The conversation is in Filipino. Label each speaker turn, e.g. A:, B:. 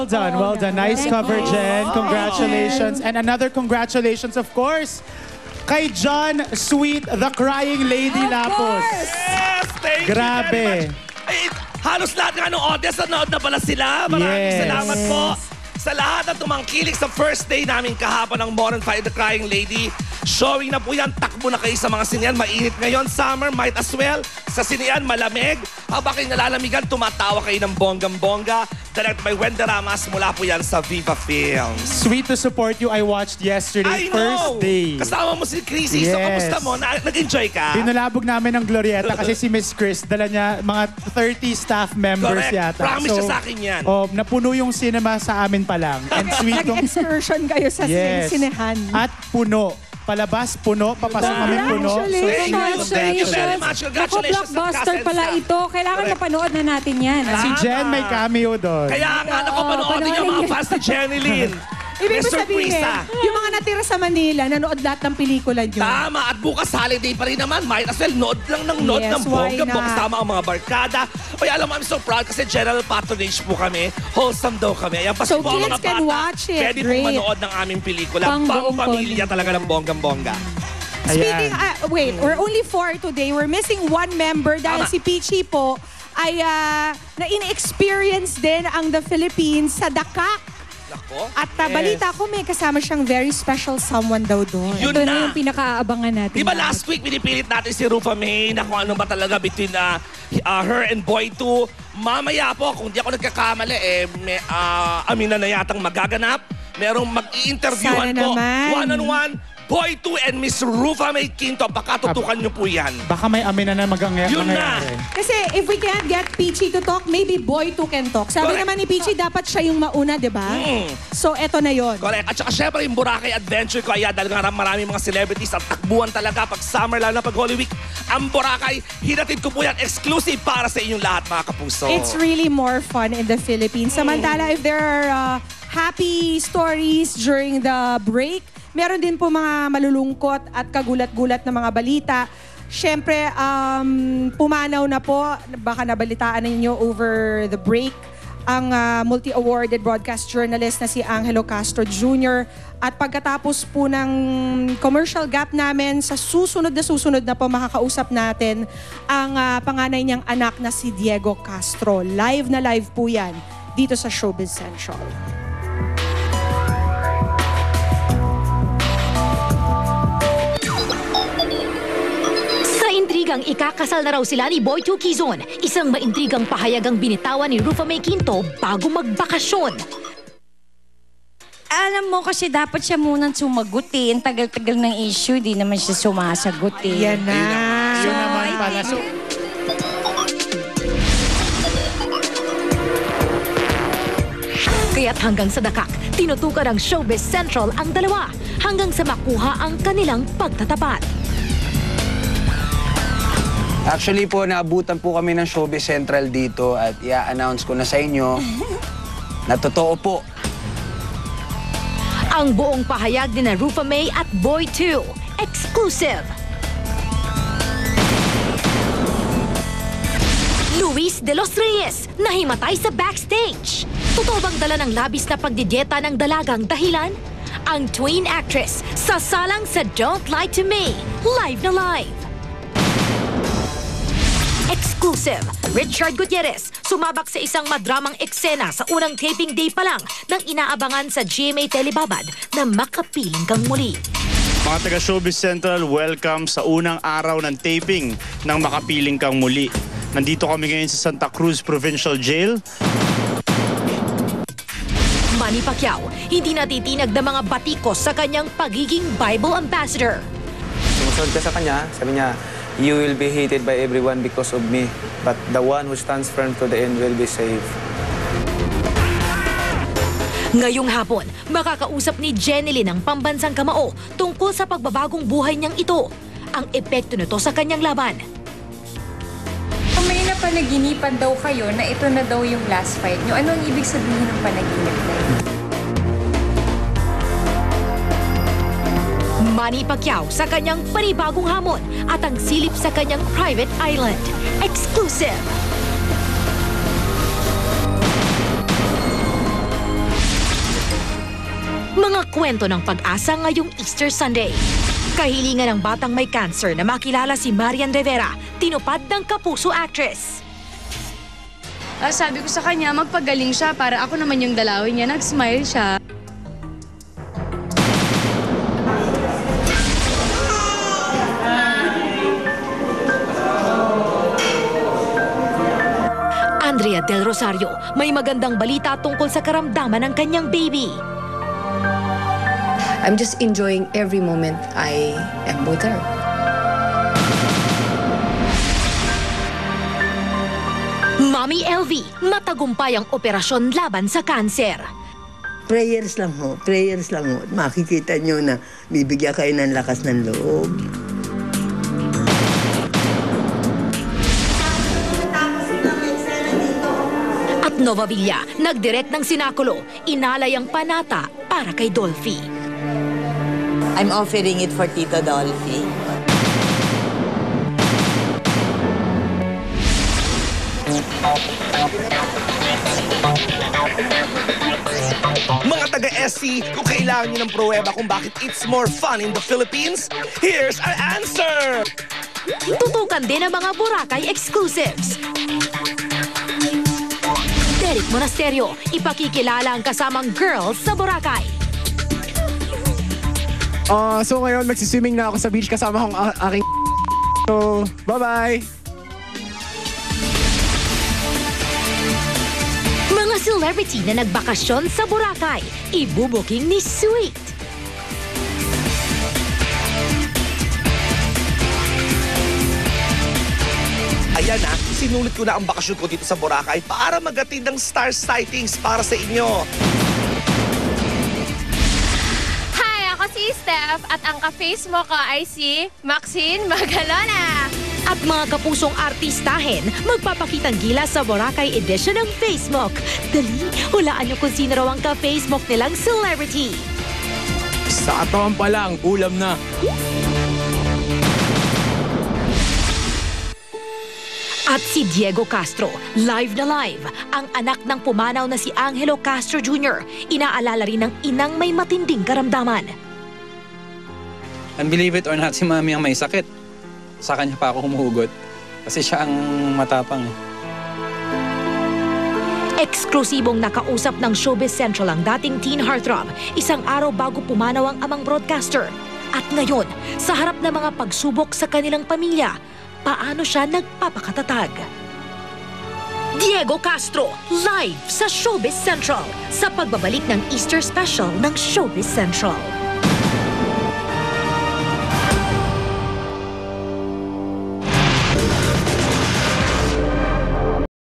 A: Well done, well done. Nice cover, Jen. Congratulations. And another congratulations, of course, kay John Sweet, the crying lady Lapos.
B: Yes! Thank you
A: Grabe.
B: very much. Ay, halos lahat nga ng audience nanood na pala sila. Maraming salamat po sa lahat ng tumangkilik sa first day namin kahapon ng Modern Fight, the Crying Lady. Showing na po yan. Takbo na kayo sa mga sinehan. Mainit ngayon. Summer, might as well. Sa sinehan, malamig. Habang kayo nalalamigan, tumatawa kayo ng bonggang-bongga. Direct by Wendy Ramas mula po yan sa Viva Films.
A: Sweet to support you. I watched yesterday, first day.
B: Kasama mo si Chrissy. So, kamusta mo? Nag-enjoy ka?
A: Pinalabog namin ng Glorieta kasi si Miss Chris, dala niya mga 30 staff members
B: Correct.
A: yata.
B: Promise siya sa akin yan.
A: Napuno yung cinema sa amin pa lang. And sweet yung...
C: Nag-excursion kayo sa sinehan.
A: At puno. Palabas, puno. Papasok kami puno.
B: Thank you very much. Congratulations.
C: Blockbuster pala ito. Kailangan mapanood na natin yan.
A: Si Jen may cameo doon.
B: Kaya nga, panoodin yung mga fans ni Jenny Lynn.
C: Ibig mo sabihin, yung mga natira sa Manila, nanood lahat ng pelikula nyo.
B: Tama. At bukas holiday pa rin naman. Might as well, nood lang ng nood ng bongga-bongga. Tama ang mga barkada. Oy, alam mo, I'm so proud kasi general patronage po kami. Wholesome daw kami. Ayan,
C: so
B: po
C: kids
B: mga
C: can
B: bata,
C: watch it.
B: pwede pong manood ng aming pelikula. Pang-pamilya talaga ng bonggang-bongga.
C: Speaking, wait, we're only 4 today. We're missing 1 member dahil si Peachy po ay na-in-experience din ang The Philippines sa Dakak. At balita ko may kasama siyang very special someone daw doon.
B: Yun
C: Ito
B: na
C: yung pinaka-aabangan natin.
B: Di ba last week pinipilit natin si Rufa May na kung ano ba talaga between her and Boy 2. Mamaya po, kung di ako nagkakamali, amina na yatang magaganap. Merong mag-i-interviewan po. One-on-one. Boy 2 and Miss Rufa May Quinto. Baka tutukan niyo po yan.
A: Baka may amin na mag-angyari.
B: Yun na.
C: Kasi if we can't get Peachy to talk, maybe Boy 2 can talk. Sabi naman ni Peachy, dapat siya yung mauna, di ba? So, eto na yon.
B: Correct. At saka syempre yung Boracay Adventure ko, dahil nga maraming mga celebrities at takbuhan talaga pag summer, lalo na pag Holy Week. Ang Boracay, hinatid ko po yan exclusive para sa inyong lahat, mga kapuso.
C: It's really more fun in the Philippines. Samantala, if there are happy stories during the break, meron din po mga malulungkot at kagulat-gulat na mga balita. Siyempre, pumanaw na po, baka nabalitaan ninyo over the break, ang multi-awarded broadcast journalist na si Angelo Castro Jr. At pagkatapos po ng commercial gap namin, sa susunod na po makakausap natin ang panganay niyang anak na si Diego Castro. Live na live po yan dito sa Showbiz Central.
D: Intrigang ikakasal na raw sila ni Boy 2 Quezon. Isang maintrigang pahayag ang binitawan ni Rufa May Quinto bago magbakasyon.
E: Alam mo kasi dapat siya munang sumagot eh. Ang tagal-tagal ng issue, di naman siya sumasagot eh.
C: Yan na.
A: Yun naman pala. So,
D: Kaya't hanggang sa Dakak, tinutukan ng Showbiz Central ang dalawa hanggang sa makuha ang kanilang pagtatapat.
F: Actually po, naabutan po kami ng Showbiz Central dito at i-announce ko na sa inyo na totoo po.
D: Ang buong pahayag ni na Rufa May at Boy 2. Exclusive. Luis de los Reyes, nahimatay sa backstage. Totoo bang dala ng labis na pagdidieta ng dalagang dahilan? Ang twin actress, sasalang sa Don't Lie to Me. Live na live. Exclusive, Richard Gutierrez sumabak sa isang madramang eksena sa unang taping day pa lang ng inaabangan sa GMA Telebabad na Makapiling Kang Muli.
G: Mga taga Showbiz Central, welcome sa unang araw ng taping ng Makapiling Kang Muli. Nandito kami ngayon sa Santa Cruz Provincial Jail.
D: Manny Pacquiao, hindi natitinag ng mga batikos sa kanyang pagiging Bible Ambassador.
H: Sumusunod ka sa kanya, sabi niya, "You will be hated by everyone because of me, but the one who stands firm to the end will be saved."
D: Ngayong hapon, makakausap ni Jenny Lynn ang pambansang kamao tungkol sa pagbabagong buhay niyang ito. Ang epekto nito sa kanyang laban.
I: Kung may napanaginipan daw kayo na ito na daw yung last fight niyo, ano ang ibig sabihin ng panaginip na yun?
D: Manny Pacquiao sa kanyang panibagong hamon at ang silip sa kanyang private island. Exclusive! Kwento ng pag-asa ngayong Easter Sunday. Kahilingan ng batang may cancer na makilala si Marian Rivera, tinupad ng kapuso actress.
J: Sabi ko sa kanya, magpagaling siya para ako naman yung dalawin niya. Nag-smile siya.
D: Andrea Del Rosario, may magandang balita tungkol sa karamdaman ng kanyang baby.
K: I'm just enjoying every moment I am with her.
D: Mommy LV, matagumpay ang operasyon laban sa kanser.
L: Prayers lang ho, prayers lang ho. Makikita nyo na bibigyan kayo ng lakas ng loob.
D: At Nova Villa, nagdirect ng sinakulo, inalay ang panata para kay Dolphy.
M: I'm offering it for Tito Dolphy.
B: Mga taga-SC, kung kailangan nyo ng pruweba kung bakit it's more fun in the Philippines, here's our answer!
D: Tutukan din ang mga Boracay exclusives. Derek Monasterio, ipakikilala ang kasamang girls sa Boracay.
N: So ngayon, magsiswimming na ako sa beach kasama kong aking So, bye-bye!
D: Mga celebrity na nagbakasyon sa Boracay, ibubuking ni Sweet.
B: Ayan na, sinulit ko na ang bakasyon ko dito sa Boracay para magatid ng star sightings para sa inyo.
O: Ako si Steph at ang ka-face mo ko ay si Maxine Magalona.
D: At mga kapusong artistahin, magpapakitang gila sa Boracay edition ng Facebook. Dali, hulaan niyo kung sino raw ang ka-Facebook nilang celebrity.
N: Sa katawan pa lang, ulam na.
D: At si Diego Castro, live na live, ang anak ng pumanaw na si Angelo Castro Jr. Inaalala rin ng inang may matinding karamdaman.
H: And believe it or not, si Mami ang may sakit. Sa kanya pa ako humuhugot. Kasi siya ang matapang.
D: Eksklusibong nakausap ng Showbiz Central ang dating teen heartthrob, isang araw bago pumanaw ang amang broadcaster. At ngayon, sa harap ng mga pagsubok sa kanilang pamilya, paano siya nagpapakatatag? Diego Castro, live sa Showbiz Central, sa pagbabalik ng Easter Special ng Showbiz Central.